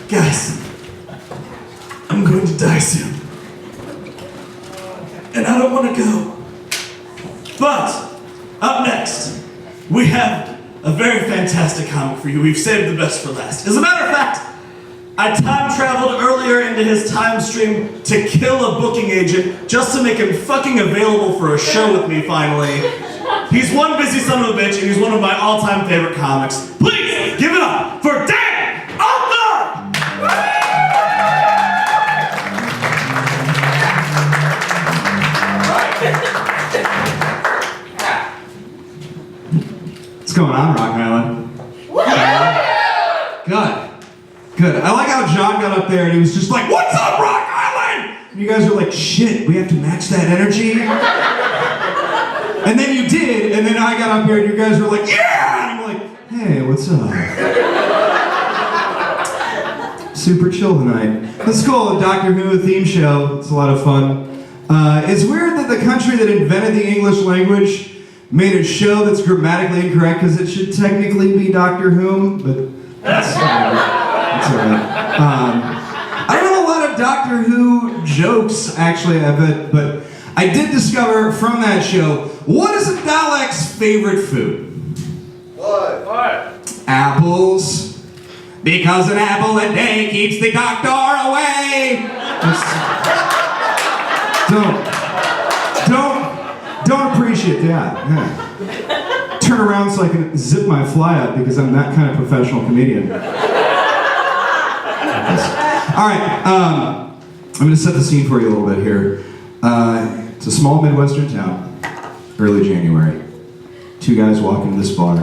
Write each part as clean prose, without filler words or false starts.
Guys, I'm going to die soon. And I don't want to go. But, up next, we have a very fantastic comic for you. We've saved the best for last. As a matter of fact, I time traveled earlier into his time stream to kill a booking agent just to make him fucking available for a show with me finally. He's one busy son of a bitch and he's one of my all-time favorite comics. Please give it up for Dan Umthum! What's going on, Rock Island? Good. I like how John got up there and he was just like, "What's up, Rock Island?" And you guys were like, "Shit, we have to match that energy." And then you did, and then I got up here and you guys were like, "Yeah!" And I'm like, "Hey, what's up?" Super chill tonight. Let's call a Doctor Who theme show. It's a lot of fun. It's weird that the country that invented the English language made a show that's grammatically incorrect because it should technically be Doctor Who, but that's alright. That's alright. I don't have a lot of Doctor Who jokes, actually, I bet, but I did discover from that show, what is a Dalek's favorite food? What? Apples. Because an apple a day keeps the doctor away. Don't appreciate that. Yeah. Turn around so I can zip my fly up because I'm that kind of professional comedian. Alright, I'm going to set the scene for you a little bit here. It's a small Midwestern town, early January. Two guys walk into this bar.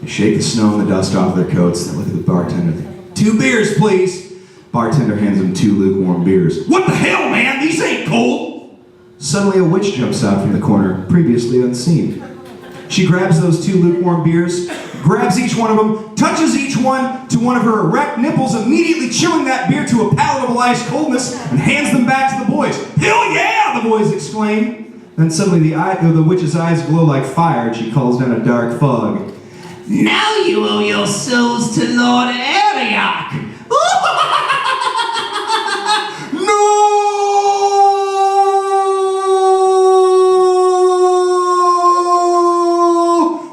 They shake the snow and the dust off their coats. They look at the bartender. They go, 2 beers, please. Bartender hands them 2 lukewarm beers. What the hell, man? These ain't cold. Suddenly a witch jumps out from the corner, previously unseen. She grabs those 2 lukewarm beers, grabs each one of them, touches each one to one of her erect nipples, immediately chilling that beer to a palatable ice coldness, and hands them back to the boys. Hell yeah, the boys exclaim. Then suddenly the witch's eyes glow like fire, and she calls down a dark fog. Now you owe your souls to Lord Antioch. No!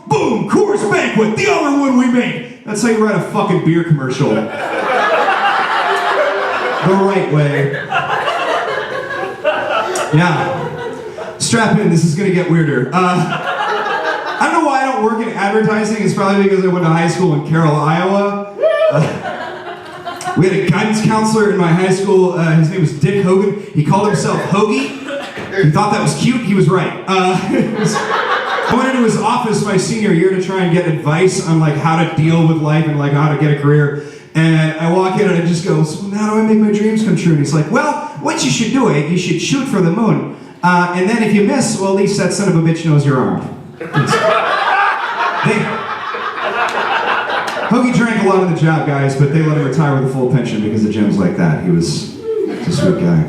Boom! Coors Banquet, the other one we make. That's how you write a fucking beer commercial. The right way. Yeah. Strap in, this is gonna get weirder. I don't know why I don't work in advertising. It's probably because I went to high school in Carroll, Iowa. We had a guidance counselor in my high school. His name was Dick Hogan. He called himself Hoagie. He thought that was cute. He was right. I went into his office my senior year to try and get advice on like how to deal with life and like how to get a career. And I walk in and I just go, "So how do I make my dreams come true?" And he's like, "Well, what you should do, you should shoot for the moon. And then if you miss, well, at least that son of a bitch knows you're armed." Hoagie drank a lot on the job, guys, but they let him retire with a full pension because of gems like that. He was a sweet guy.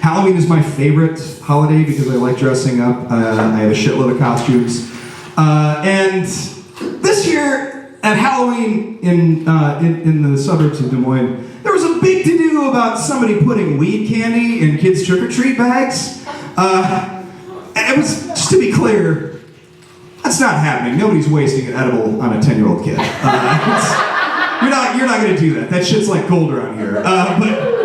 Halloween is my favorite holiday because I like dressing up. I have a shitload of costumes. And this year at Halloween in the suburbs of Des Moines, there was a big to-do about somebody putting weed candy in kids' trick-or-treat bags. And it was, just to be clear, that's not happening. Nobody's wasting an edible on a 10-year-old kid. You're not gonna do that. That shit's like gold around here. But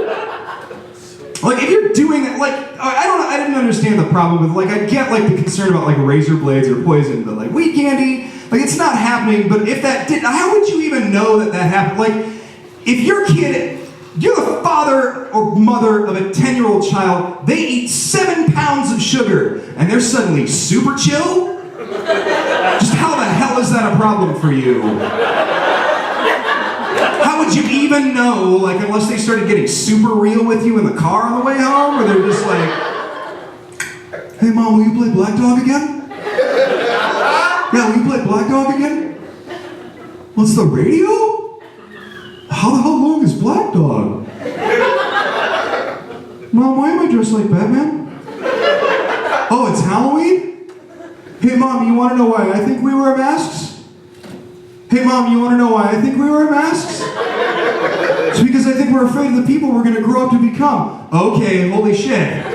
like if you're doing that, like I didn't understand the problem with like I get like the concern about like razor blades or poison, but like weed candy, like it's not happening. But if that did, how would you even know that happened? Like if your kid. You're the father or mother of a 10-year-old child, they eat 7 pounds of sugar, and they're suddenly super chill? Just how the hell is that a problem for you? How would you even know, like, unless they started getting super real with you in the car on the way home, or they're just like, "Hey Mom, will you play Black Dog again? Yeah, will you play Black Dog again? What's the radio? How the hell long is Black Dog? Mom, why am I dressed like Batman? Oh, it's Halloween? Hey Mom, you want to know why I think we wear masks? Hey Mom, you want to know why I think we wear masks? It's because I think we're afraid of the people we're going to grow up to become. Okay, holy shit.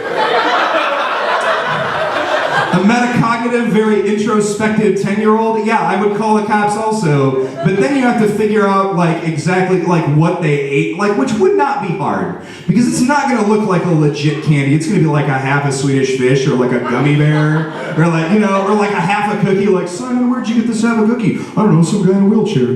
A metacognitive, very introspective 10-year-old, yeah, I would call the cops also. But then you have to figure out like exactly like what they ate, like which would not be hard. Because it's not gonna look like a legit candy. It's gonna be like a half a Swedish fish or like a gummy bear. Or like, you know, or like a half a cookie, like, Simon, where'd you get this half a cookie? I don't know, some guy in a wheelchair.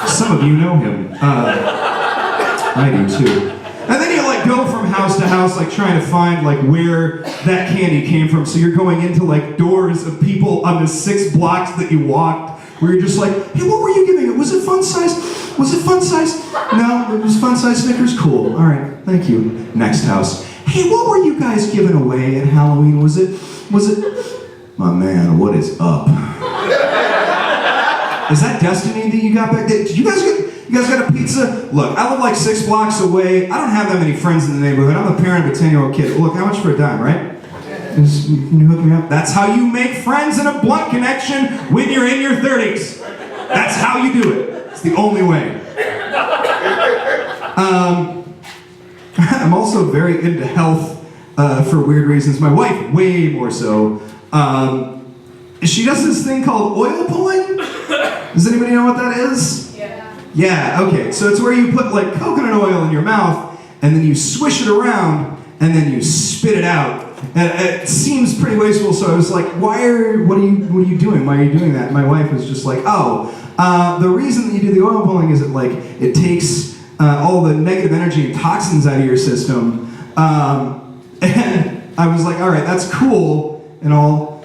Some of you know him. I do too. And then you like go from house to house, like trying to find like where that candy came from. So you're going into like doors of people on the 6 blocks that you walked, where you're just like, hey, what were you giving it? Was it fun size? Was it fun size? No, it was fun size Snickers. Cool. All right, thank you. Next house. Hey, what were you guys giving away at Halloween? Was it? My man, what is up? Is that Destiny that you got back there? Did you guys got a pizza? Look, I live like 6 blocks away. I don't have that many friends in the neighborhood. I'm the parent of a 10-year-old kid. Look, how much for a dime, right? Can you hook me up? That's how you make friends in a blunt connection when you're in your 30s. That's how you do it. It's the only way. I'm also very into health for weird reasons. My wife, way more so. She does this thing called oil pulling. Does anybody know what that is? Yeah, okay. So it's where you put like coconut oil in your mouth and then you swish it around and then you spit it out. And it seems pretty wasteful, so I was like, what are you doing? Why are you doing that? And my wife was just like, the reason that you do the oil pulling is it takes all the negative energy and toxins out of your system. And I was like, all right, that's cool and all.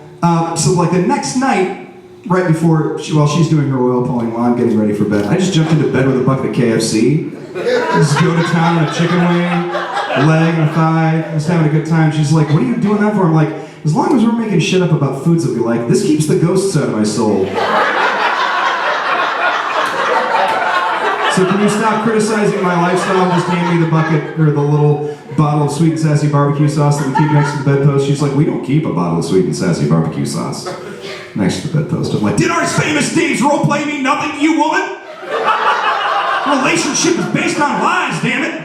So like the next night, right before, while she's doing her oil pulling, while I'm getting ready for bed, I just jumped into bed with a bucket of KFC. Just go to town on a chicken wing, a leg and a thigh, just having a good time. She's like, what are you doing that for? I'm like, as long as we're making shit up about foods that we like, this keeps the ghosts out of my soul. So can you stop criticizing my lifestyle and just hand me the bucket, or the little bottle of sweet and sassy barbecue sauce that we keep next to the bedpost? She's like, we don't keep a bottle of sweet and sassy barbecue sauce next to the bedpost. I'm like, did our famous Dave's roleplay mean nothing to you, woman? Relationship is based on lies, damn it.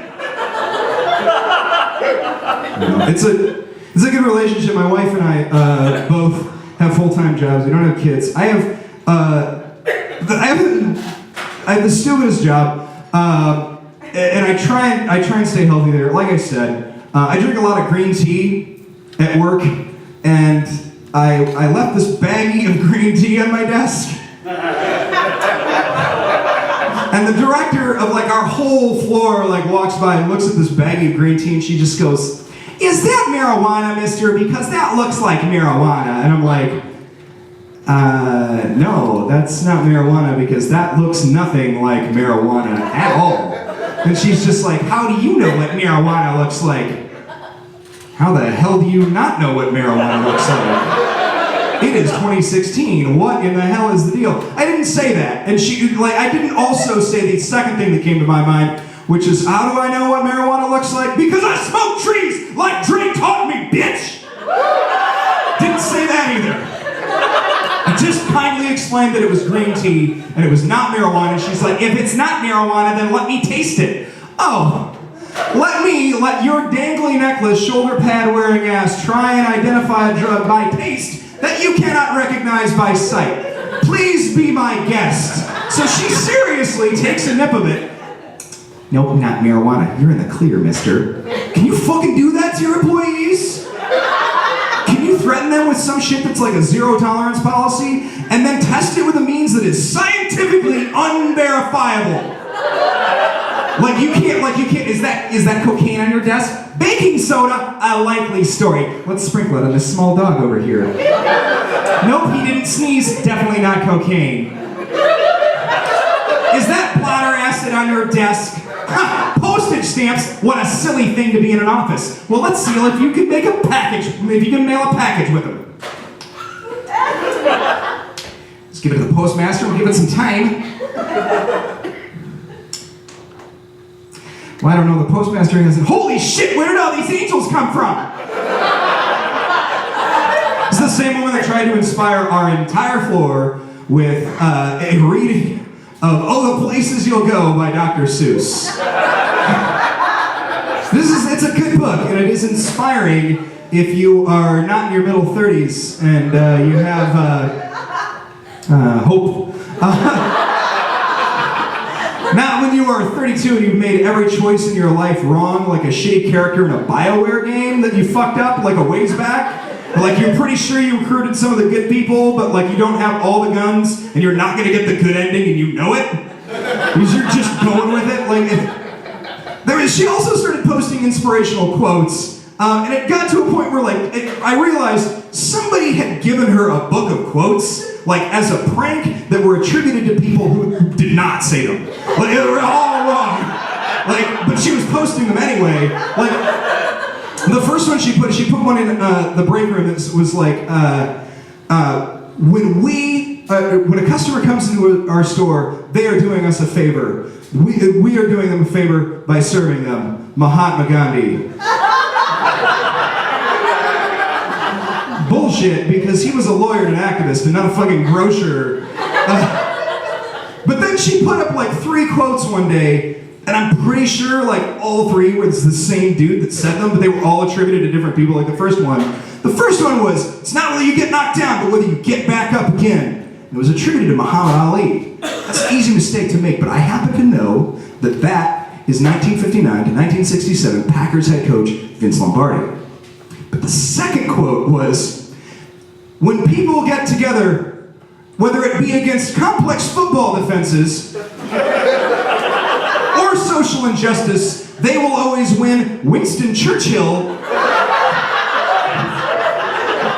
You know, it's a good relationship. My wife and I both have full-time jobs. We don't have kids. I have the stupidest job, and I try and stay healthy there. Like I said, I drink a lot of green tea at work, and I left this baggie of green tea on my desk. And the director of like our whole floor like walks by and looks at this baggie of green tea, and she just goes, "Is that marijuana, mister? Because that looks like marijuana." And I'm like, no, that's not marijuana, because that looks nothing like marijuana at all. And she's just like, how do you know what marijuana looks like? How the hell do you not know what marijuana looks like? It is 2016. What in the hell is the deal? I didn't say that. And I didn't also say the second thing that came to my mind, which is, how do I know what marijuana looks like? Because I smoke trees like Dre taught me, bitch! Didn't say that either. I just kindly explained that it was green tea and it was not marijuana. She's like, if it's not marijuana, then let me taste it. Oh, let your dangly necklace, shoulder pad wearing ass try and identify a drug by taste that you cannot recognize by sight. Please be my guest. So she seriously takes a nip of it. Nope, not marijuana. You're in the clear, mister. Can you fucking do that to your employees? Can you threaten them with some shit that's like a zero tolerance policy and then test it with a means that is scientifically unverifiable? Like you can't, is that cocaine on your desk? Baking soda, a likely story. Let's sprinkle it on this small dog over here. Nope, he didn't sneeze, definitely not cocaine. Is that blotter acid on your desk? Ha! Postage stamps, what a silly thing to be in an office. Well, let's see if you can make a package, if you can mail a package with them. Let's give it to the postmaster, we'll give it some time. Well, I don't know, the postmaster hasn't, holy shit, where did all these angels come from? It's the same woman that tried to inspire our entire floor with a reading of Oh, the Places You'll Go by Dr. Seuss. It's a good book, and it is inspiring if you are not in your middle 30s and you have hope. Not when you are 32 and you've made every choice in your life wrong, like a shitty character in a BioWare game that you fucked up like a ways back. Like you're pretty sure you recruited some of the good people, but like you don't have all the guns and you're not gonna get the good ending and you know it. Because you're just going with it. She also started posting inspirational quotes, and it got to a point where I realized somebody had given her a book of quotes, like as a prank, that were attributed to people who did not say them. Like they were all wrong. But she was posting them anyway. The first one she put one in the break room that was like, when a customer comes into our store, they are doing us a favor. We are doing them a favor by serving them. Mahatma Gandhi. Bullshit, because he was a lawyer and an activist and not a fucking grocer. But then she put up like 3 quotes one day, and I'm pretty sure like all 3 was the same dude that said them, but they were all attributed to different people. Like the first one was, it's not whether you get knocked down, but whether you get back up again. It was attributed to Muhammad Ali. That's an easy mistake to make, but I happen to know that is 1959 to 1967 Packers head coach Vince Lombardi. But the second quote was, when people get together, whether it be against complex football defenses or social injustice, they will always win. Winston Churchill.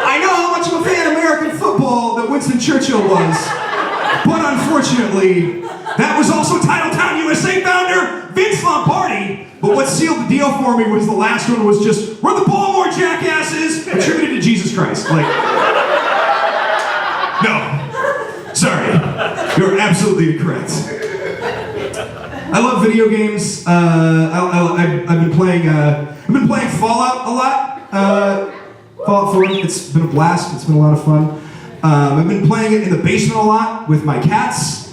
I know how much of a fan of American football that Winston Churchill was, but unfortunately, that was also Titletown USA founder Vince Lombardi. But what sealed the deal for me was the last one was just, we're the Baltimore jackasses, attributed to Jesus Christ. No. Sorry. You're absolutely incorrect. I love video games. I've been playing Fallout a lot. Fallout 4. It's been a blast. It's been a lot of fun. I've been playing it in the basement a lot with my cats.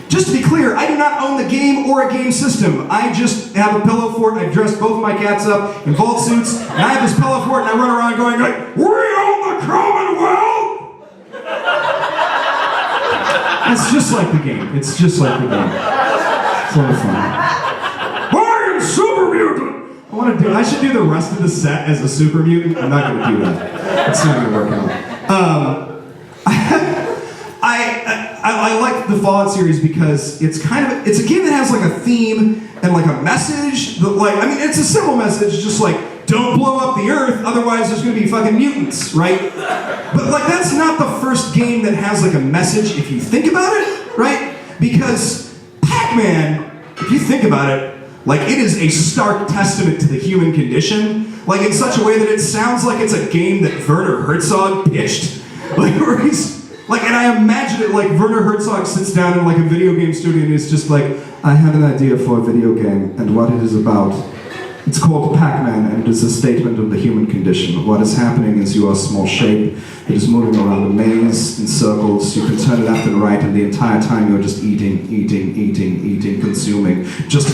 Just to be clear, I do not own the game or a game system. I just have a pillow fort. I've dressed both of my cats up in vault suits, and I have this pillow fort, and I run around going like, we own the Commonwealth! It's just like the game. It's just like the game. It's a lot of fun. I am super mutant! I should do the rest of the set as a super mutant. I'm not gonna do that. It's not gonna work out. I like the Fallout series because it's a game that has like a theme and like a message that it's a simple message, just like, don't blow up the earth, otherwise there's gonna be fucking mutants, right? But that's not the first game that has like a message if you think about it, right? Because Pac-Man, if you think about it, it is a stark testament to the human condition, in such a way that it sounds like it's a game that Werner Herzog pitched, where he's, and I imagine it Werner Herzog sits down in a video game studio and he's just like, I had an idea for a video game and what it is about. It's called Pac-Man and it is a statement of the human condition. What is happening is you are a small shape that is moving around a maze in circles. You can turn it left and right and the entire time you're just eating,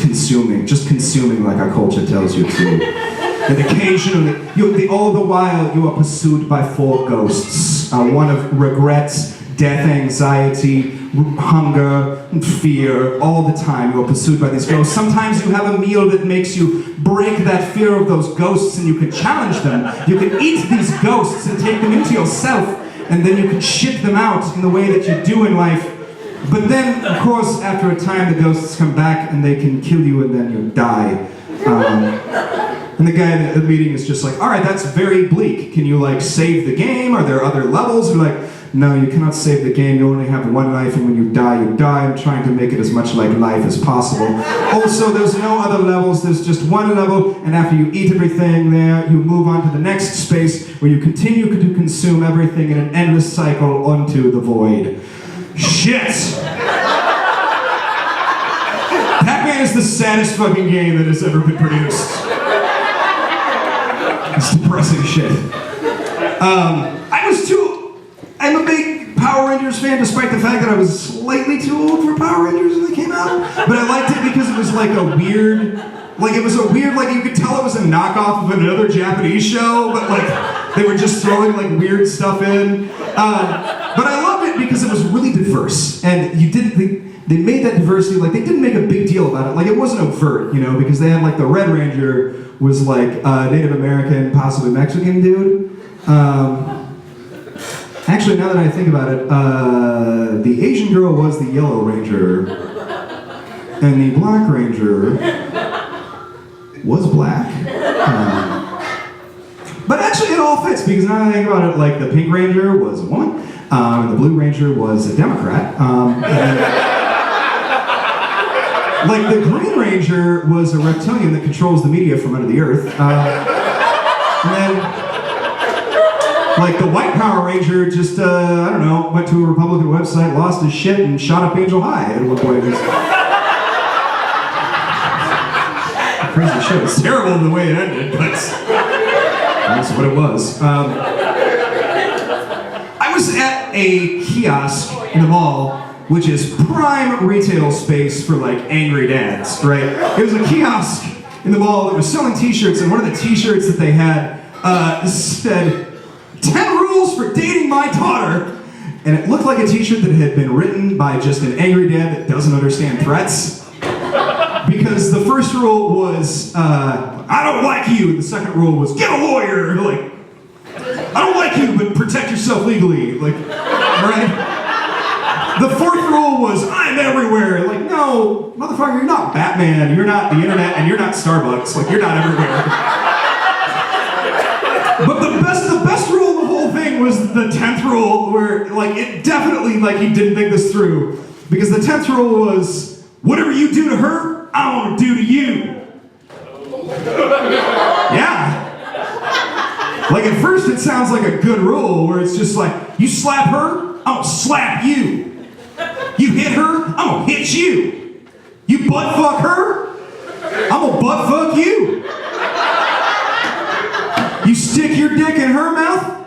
consuming like our culture tells you to. And occasionally, all the while you are pursued by 4 ghosts. One of regrets, death, anxiety, hunger, and fear. All the time you are pursued by these ghosts. Sometimes you have a meal that makes you break that fear of those ghosts and you can challenge them. You can eat these ghosts and take them into yourself, and then you can shit them out in the way that you do in life. But then, of course, after a time, the ghosts come back and they can kill you and then you die. And the guy at the meeting is just like, all right, that's very bleak. Can you save the game? Are there other levels? We're like, no, you cannot save the game. You only have one life, and when you die, you die. I'm trying to make it as much like life as possible. Also, there's no other levels. There's just one level, and after you eat everything there, you move on to the next space where you continue to consume everything in an endless cycle onto the void. Shit! Pac-Man is the saddest fucking game that has ever been produced. It's depressing shit. I'm a big Power Rangers Rangers fan, despite the fact that I was slightly too old for Power Rangers when they came out. But I liked it because it was like a weird, like you could tell it was a knockoff of another Japanese show, but like they were just throwing like weird stuff in. But I loved it because it was really diverse, and they made that diversity, like they didn't make a big deal about it. Like it wasn't overt, you know, because they had like the Red Ranger was like a Native American, possibly Mexican dude. Actually, now that I think about it, the Asian girl was the Yellow Ranger, and the Black Ranger was black. But actually, it all fits because now that I think about it, like the Pink Ranger was a woman, and the Blue Ranger was a Democrat. Like the Green Ranger was a reptilian that controls the media from under the earth. And then, like the White Power Ranger just, I don't know, went to a Republican website, lost his shit, and shot up Angel High at one point. Crazy shit. It's terrible the way it ended, but that's what it was. I was at a kiosk in the mall, which is prime retail space for like angry dads, right? It was a kiosk in the mall that was selling t-shirts, and one of the t-shirts that they had said, 10 rules for dating my daughter. And it looked like a t-shirt that had been written by just an angry dad that doesn't understand threats. Because the first rule was, I don't like you. The second rule was, get a lawyer. Like, I don't like you, but protect yourself legally. Like, right? The fourth rule was, I'm everywhere. Like, no, motherfucker, you're not Batman, you're not the internet, and you're not Starbucks. Like, you're not everywhere. But the best rule of the whole thing was the 10th rule, where, like, it definitely, like, he didn't think this through. Because the 10th rule was, whatever you do to her, I want to do to you. Yeah. Like, at first it sounds like a good rule, where it's just like, you slap her, I'm gonna slap you. You hit her, I'm gonna hit you. You butt fuck her, I'm gonna butt fuck you. You stick your dick in her mouth,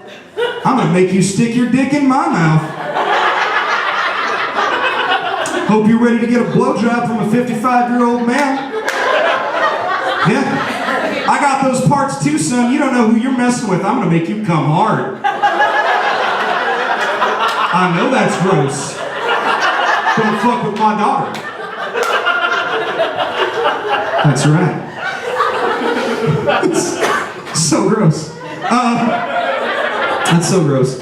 I'm gonna make you stick your dick in my mouth. Hope you're ready to get a blowjob from a 55-year-old man. Yeah, I got those parts too, son. You don't know who you're messing with. I'm gonna make you come hard. I know that's gross. Don't fuck with my daughter. That's right. It's so gross. That's so gross.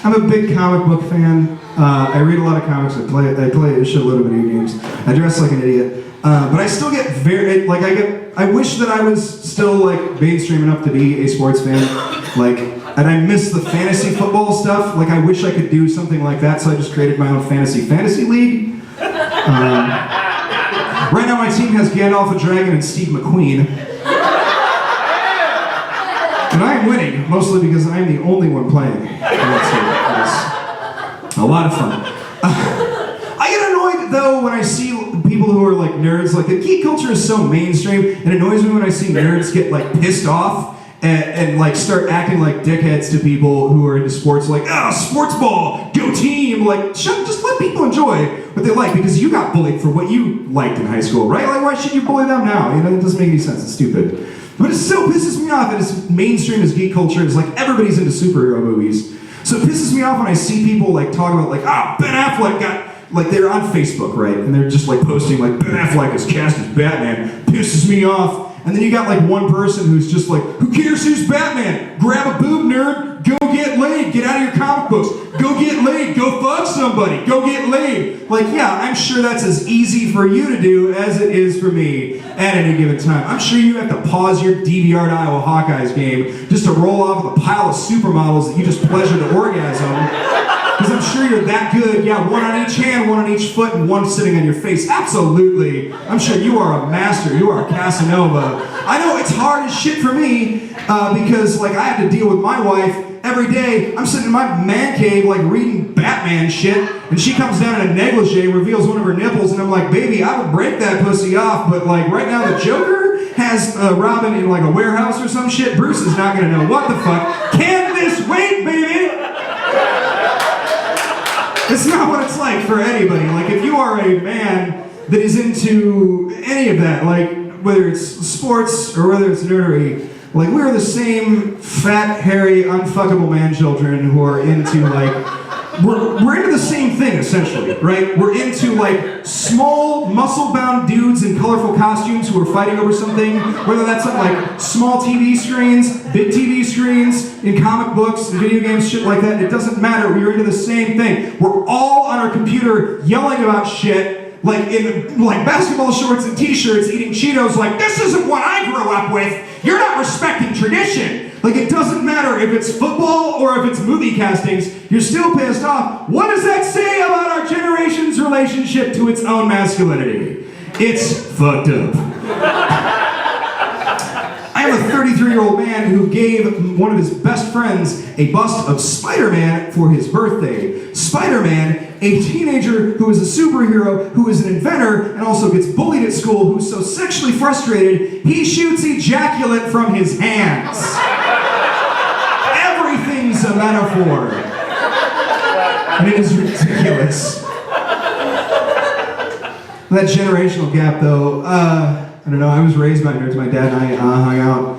I'm a big comic book fan. I read a lot of comics. I play a shitload of video games. I dress like an idiot. But I still get very, like, I wish that I was still, like, mainstream enough to be a sports fan. Like, and I miss the fantasy football stuff. Like, I wish I could do something like that, so I just created my own fantasy league. Right now my team has Gandalf the Dragon and Steve McQueen. And I am winning, mostly because I am the only one playing. It's a lot of fun. I get annoyed, though, when I see people who are, like, nerds. Like, the geek culture is so mainstream, it annoys me when I see nerds get, like, pissed off and like, start acting like dickheads to people who are into sports. Like, sports ball, go team. Like, just let people enjoy what they like, because you got bullied for what you liked in high school, right? Like, why should you bully them now? You know, it doesn't make any sense. It's stupid. But it still pisses me off that as mainstream as geek culture is. Like, everybody's into superhero movies. So it pisses me off when I see people, like, talk about, like, Ben Affleck got, like, they're on Facebook, right? And they're just, like, posting, like, Ben Affleck is cast as Batman. Pisses me off. And then you got, like, one person who's just like, who cares who's Batman? Grab a boob, nerd. Go get laid. Get out of your comic books. Go get laid. Go fuck somebody. Go get laid. Like, yeah, I'm sure that's as easy for you to do as it is for me at any given time. I'm sure you have to pause your DVR to Iowa Hawkeyes game just to roll off with a pile of supermodels that you just pleasure to orgasm. Because I'm sure you're that good. Yeah, one on each hand, one on each foot, and one sitting on your face. Absolutely. I'm sure you are a master. You are a Casanova. I know it's hard as shit for me because, like, I have to deal with my wife every day. I'm sitting in my man cave, like, reading Batman shit, and she comes down in a negligee, reveals one of her nipples, and I'm like, baby, I would break that pussy off, but, like, right now the Joker has Robin in like a warehouse or some shit, Bruce is not gonna know what the fuck. Can this wait, baby? It's not what it's like for anybody. Like, if you are a man that is into any of that, like, whether it's sports or whether it's nerdery, like, we're the same fat, hairy, unfuckable man-children who are into, like, we're into the same thing, essentially, right? We're into, like, small, muscle-bound dudes in colorful costumes who are fighting over something, whether that's on, like, small TV screens, big TV screens, in comic books, and video games, shit like that. It doesn't matter. We're into the same thing. We're all on our computer yelling about shit, like, in, like, basketball shorts and t-shirts, eating Cheetos, like, this isn't what I grew up with. You're not respecting tradition. Like, it doesn't matter if it's football or if it's movie castings, you're still pissed off. What does that say about our generation's relationship to its own masculinity? It's fucked up. I am a 33-year-old man who gave one of his best friends a bust of Spider-Man for his birthday. Spider-Man, a teenager who is a superhero, who is an inventor, and also gets bullied at school, who's so sexually frustrated, he shoots ejaculate from his hands. Everything's a metaphor. And it is ridiculous. That generational gap, though, I don't know, I was raised by nerds. My dad and I hung out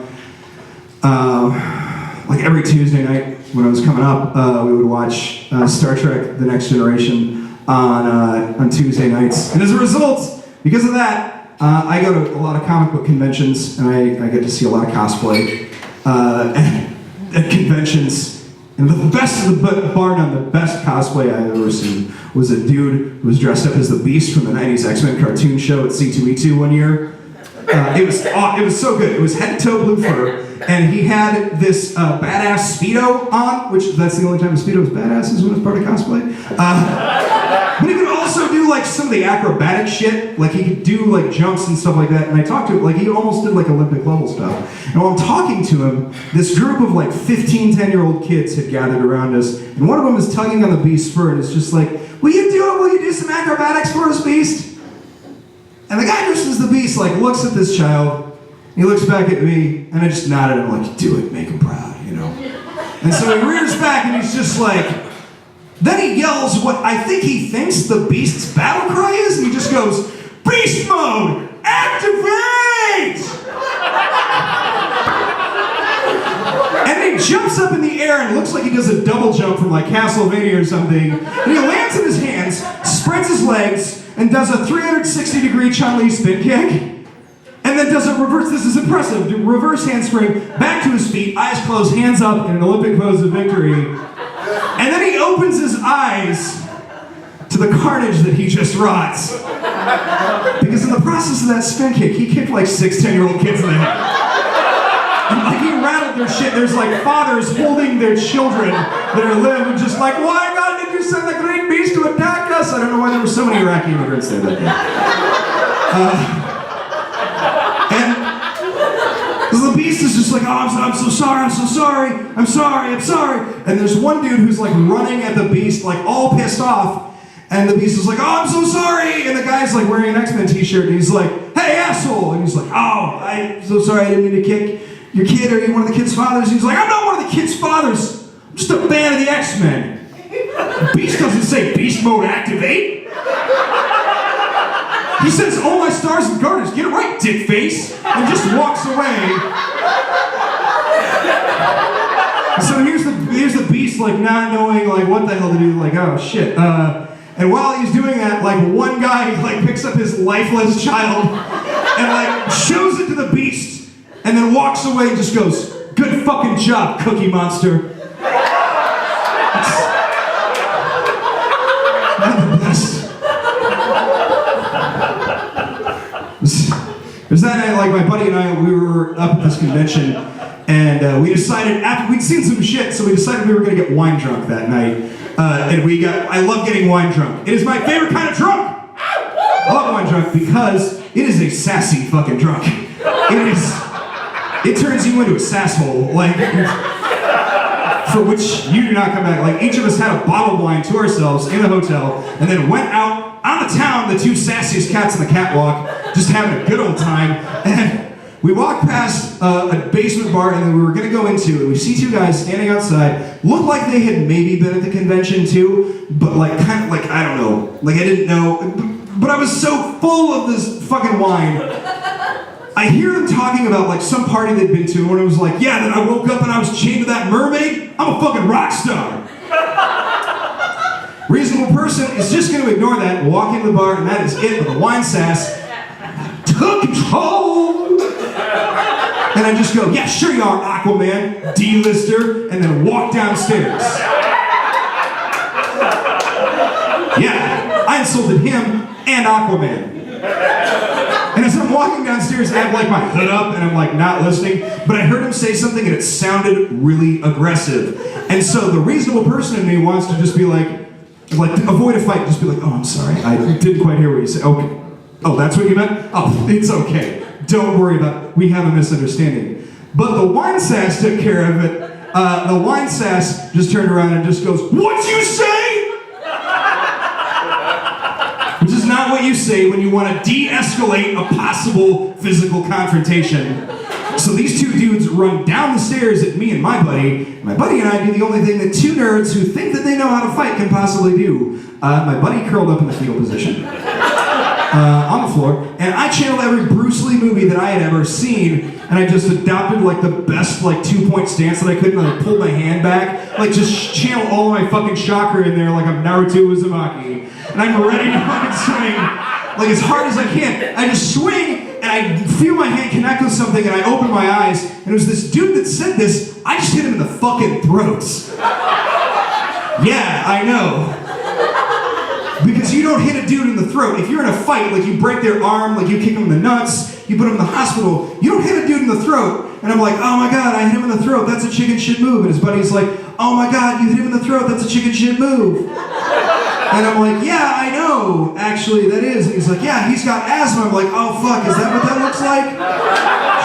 like every Tuesday night when I was coming up. We would watch Star Trek: The Next Generation on Tuesday nights. And as a result, because of that, I go to a lot of comic book conventions, and I get to see a lot of cosplay at conventions. And the best of the bar none, the best cosplay I've ever seen was a dude who was dressed up as the Beast from the 90s X-Men cartoon show at C2E2 one year. It was so good. It was head to toe blue fur, and he had this badass Speedo on, which that's the only time a Speedo was badass is when it's part of cosplay. But he could also do like some of the acrobatic shit, like he could do like jumps and stuff like that. And I talked to him, like he almost did like Olympic level stuff. And while I'm talking to him, this group of like 15, 10-year-old kids had gathered around us, and one of them is tugging on the Beast's fur and is just like, will you do some acrobatics for us, Beast? And the guy dressed as the Beast like looks at this child, he looks back at me, and I just nodded and I'm like, do it, make him proud, you know? And so he rears back and he's just like, then he yells what I think he thinks the Beast's battle cry is, and he just goes, Beast mode, activate! And he jumps up in the air and looks like he does a double jump from like Castlevania or something, and he lands in his hands, spreads his legs, and does a 360-degree Chun-Li spin kick, and then does a reverse, this is impressive, reverse handspring, back to his feet, eyes closed, hands up in an Olympic pose of victory. And then he opens his eyes to the carnage that he just wrought. Because in the process of that spin kick, he kicked like 6 10-year-old kids in the head. And like he rattled their shit. There's like fathers holding their children that are limp and just like, why God did you send the great beast to attack us? I don't know why there were so many Iraqi immigrants there that day. And the Beast is just like, oh, I'm so sorry, I'm sorry. And there's one dude who's like running at the Beast, like all pissed off. And the Beast is like, oh, I'm so sorry. And the guy's like wearing an X-Men t-shirt and he's like, hey, asshole. And he's like, oh, I'm so sorry, I didn't mean to kick your kid. Are you one of the kid's fathers? And he's like, I'm not one of the kid's fathers. I'm just a fan of the X-Men. The Beast doesn't say beast mode activate. He says, oh my stars and garters, get it right, dick face, and just walks away. So here's the Beast, like not knowing like what the hell to do, like oh shit. And while he's doing that, like one guy like picks up his lifeless child and like shows it to the Beast, and then walks away and just goes, good fucking job, Cookie Monster. Not the best. There's that night, like my buddy and I, we were up at this convention, and we decided, after we'd seen some shit, so we decided we were gonna get wine drunk that night. And I love getting wine drunk. It is my favorite kind of drunk! I love wine drunk because it is a sassy fucking drunk. It turns you into a sasshole, like, for which you do not come back. Like, each of us had a bottle of wine to ourselves in the hotel, and then went out on the town, the two sassiest cats on the catwalk, just having a good old time, and We walked past a basement bar and we were gonna go into it. We see two guys standing outside. Looked like they had maybe been at the convention too, but like kind of like, I don't know. Like I didn't know, but I was so full of this fucking wine. I hear them talking about like some party they'd been to, and when it was like, yeah, then I woke up and I was chained to that mermaid. I'm a fucking rock star. Reasonable person is just gonna ignore that, walk into the bar, and that is it. But the wine sass took control. And I just go, yeah, sure you are, Aquaman, D-lister, and then walk downstairs. Yeah, I insulted him and Aquaman. And as I'm walking downstairs, I have like my hood up and I'm like not listening, but I heard him say something and it sounded really aggressive. And so the reasonable person in me wants to just be like to avoid a fight, just be like, oh, I'm sorry, I didn't quite hear what you said. Okay. Oh, that's what you meant? Oh, it's okay. Don't worry about it. We have a misunderstanding. But the wine sass took care of it. The wine sass just turned around and just goes, what'd you say? Which is not what you say when you want to de-escalate a possible physical confrontation. So these two dudes run down the stairs at me and my buddy. My buddy and I do the only thing that two nerds who think that they know how to fight can possibly do. My buddy curled up in the fetal position. On the floor, and I channeled every Bruce Lee movie that I had ever seen, and I just adopted like the best like 2-point stance that I could, and I pulled my hand back, like just channel all of my fucking chakra in there like I'm Naruto Uzumaki, and I'm ready to fucking swing like as hard as I can. I just swing, and I feel my hand connect with something, and I open my eyes, and it was this dude that said this. I just hit him in the fucking throats. Yeah, I know. Because you don't hit a dude in the throat. If you're in a fight, like you break their arm, like you kick him in the nuts, you put him in the hospital, you don't hit a dude in the throat. And I'm like, oh my god, I hit him in the throat, that's a chicken shit move. And his buddy's like, oh my god, you hit him in the throat, that's a chicken shit move. And I'm like, yeah, I know, actually, that is. And he's like, yeah, he's got asthma. I'm like, oh fuck, is that what that looks like?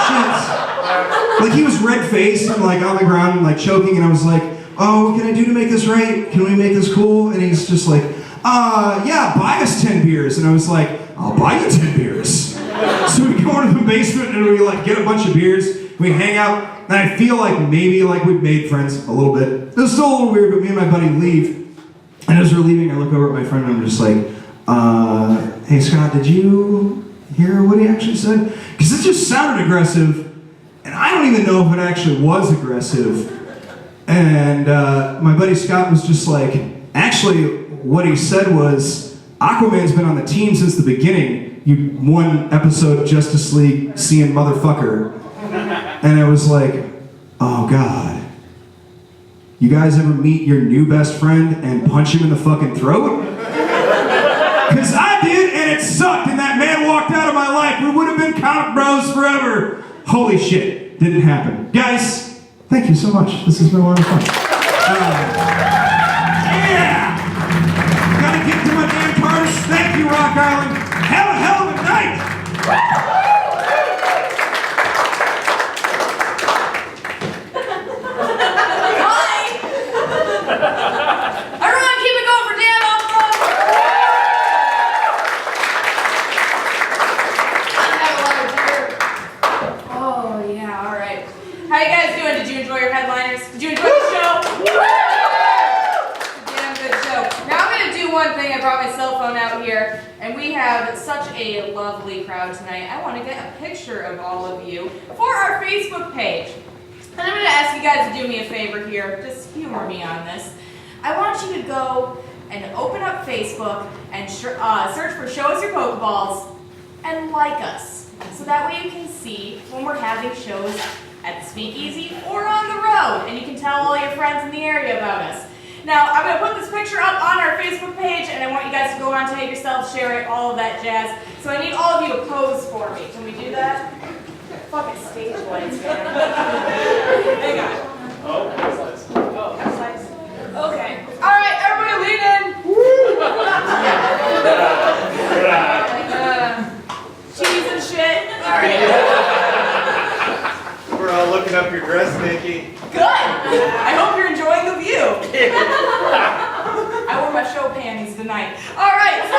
Shit. Like he was red-faced and like on the ground and like choking, and I was like, oh, what can I do to make this right? Can we make this cool? And he's just like, yeah, buy us 10 beers. And I was like, I'll buy you 10 beers. So we go into the basement and we like get a bunch of beers, we hang out, and I feel like maybe like we've made friends a little bit. It was still a little weird, but me and my buddy leave. And as we're leaving, I look over at my friend and I'm just like, hey Scott, did you hear what he actually said? Because it just sounded aggressive, and I don't even know if it actually was aggressive. And my buddy Scott was just like, actually, what he said was, Aquaman's been on the team since the beginning. You one episode of Justice League seeing motherfucker. And I was like, oh god. You guys ever meet your new best friend and punch him in the fucking throat? Because I did, and it sucked, and that man walked out of my life. We would have been comic bros forever. Holy shit, didn't happen. Guys, thank you so much. This has been a lot of fun. Thank you, Rock Island. Have a hell of a night. Hi. Everyone, keep it going for Dan Umthum. Oh yeah, all right. How you guys doing? Did you enjoy your headliners? Did you enjoy the show? One thing, I brought my cell phone out here, and we have such a lovely crowd tonight. I want to get a picture of all of you for our Facebook page. And I'm going to ask you guys to do me a favor here. Just humor me on this. I want you to go and open up Facebook and search for Show Us Your Pokeballs and like us. So that way you can see when we're having shows at the Speakeasy or on the road, and you can tell all your friends in the area about us. Now, I'm going to put this picture up on our Facebook page, and I want you guys to go on, tag yourself, share it, all of that jazz. So I need all of you to pose for me. Can we do that? Fucking stage lights, man. Hang on. Oh, that's nice. Oh, that's nice. Okay. All right, everybody lean in. Cheese and shit. All right. We're all looking up your dress, Nikki. Good. I hope you're enjoying the view. I wore my show panties tonight. All right, so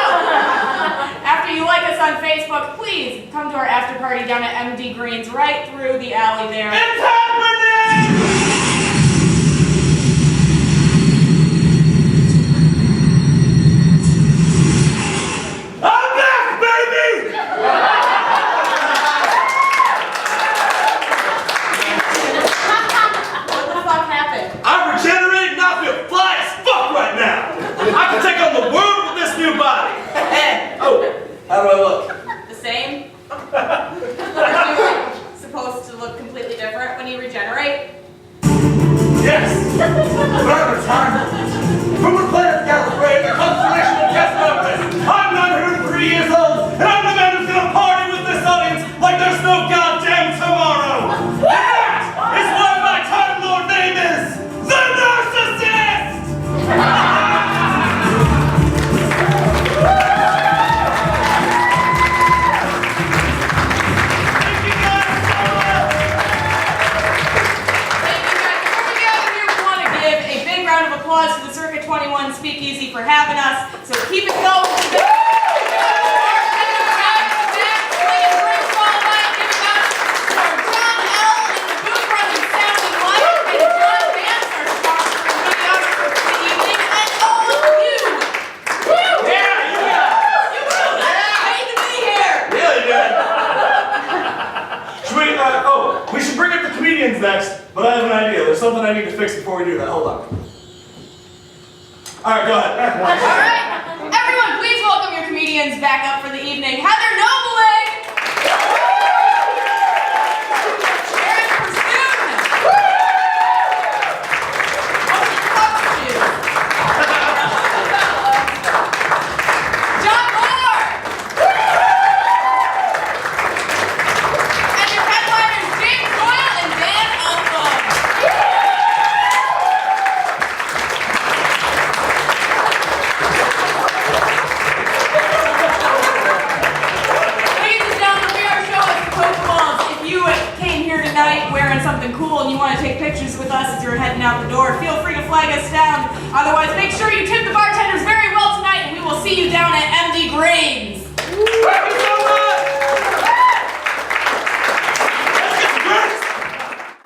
after you like like us on Facebook, please come to our after party down at MD Green's right through the alley there. It's happening! I'm back, baby! What the fuck happened? I'm regenerated and I feel fly as fuck right now. I can take on the world with this new body. Oh, how do I look? The same? Aren't you supposed to look completely different when you regenerate? Yes! Forever time! From the planet Gallifrey, the constellation of Tesla, I'm 903 years old, and I'm the man who's gonna party with this audience like there's no goddamn tomorrow! And that is why my Time Lord name is the Narcissist! Applause to the Circa 21 Speakeasy for having us. So keep it going. We should bring up the comedians next, but I have an idea. There's something I need to fix before we do that. Hold on. All right, go ahead. All right, everyone, please welcome your comedians back up for the evening. Heather Nobeling, Aaron Pursuit, John Moore, and your headliners James Doyle and Dan Umthum. Ladies and gentlemen, we are showing Pokeballs. If you came here tonight wearing something cool and you want to take pictures with us as you're heading out the door, feel free to flag us down. Otherwise, make sure you tip the bartenders very well tonight, and we will see you down at